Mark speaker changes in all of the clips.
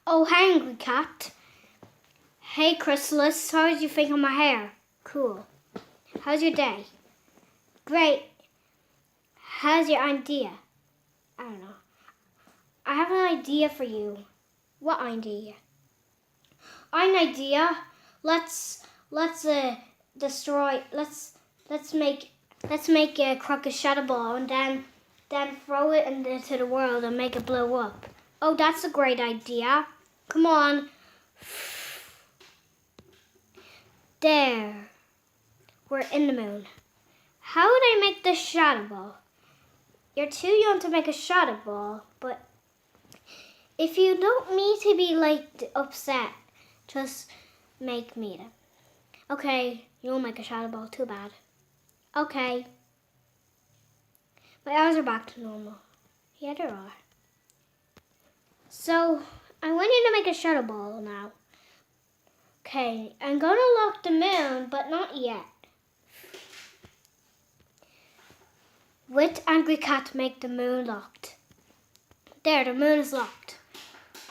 Speaker 1: Oh, hungry cat. Hey, Chrysalis, how did you think of my hair? Cool. How's your day? Great. How's your idea? I don't know. I have an idea for you. What idea? An idea. Let's destroy. Let's make a crooked shadow ball and then throw it into the world and make it blow up. Oh, that's a great idea. Come on. There. We're in the moon. How would I make this shadow ball? You're too young to make a shadow ball, but if you don't need to be like upset, just make me them. Okay, you'll make a shadow ball, too bad. Okay. My eyes are back to normal. Yeah, there are. So, I want you to make a shadow ball now. Okay, I'm gonna lock the moon, but not yet. With Angry Cat make the moon locked. There, the moon is locked.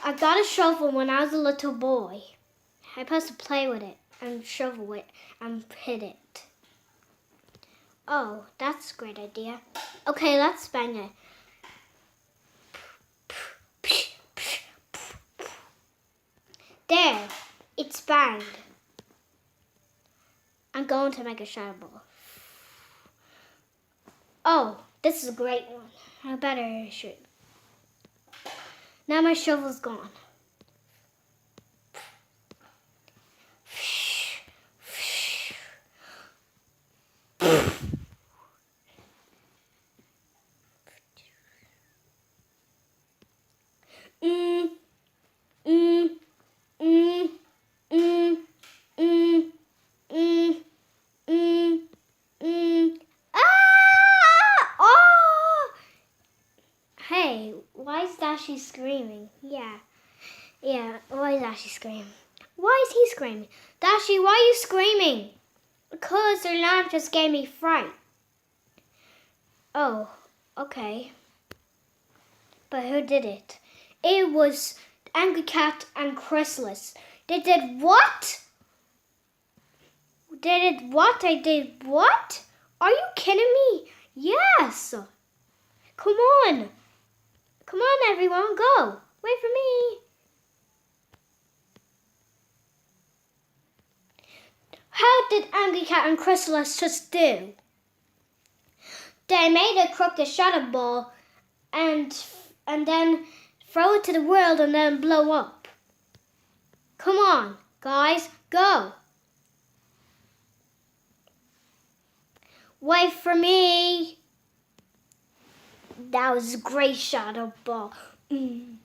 Speaker 1: I got a shovel when I was a little boy. I supposed to play with it and shovel it and hit it. Oh, that's a great idea. Okay, let's bang it. There, it's banged. I'm going to make a shadow ball. Oh, this is a great one. I better shoot. Now my shovel's gone. Hey, why is Dashi screaming? Yeah, why is Dashi screaming? Why is he screaming? Dashi, why are you screaming? Because their lamp just gave me fright. Oh, okay. But who did it? It was Angry Cat and Chrysalis. They did what? They did what? I did what? Are you kidding me? Yes. Come on. Come on, everyone, go. Wait for me. How did Angry Cat and Chrysalis just do? They made a crooked shadow ball and then throw it to the world and then blow up. Come on, guys, go. Wait for me. That was a great shadow ball. You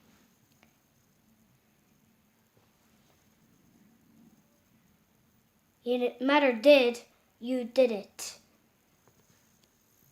Speaker 1: matter did, you did it.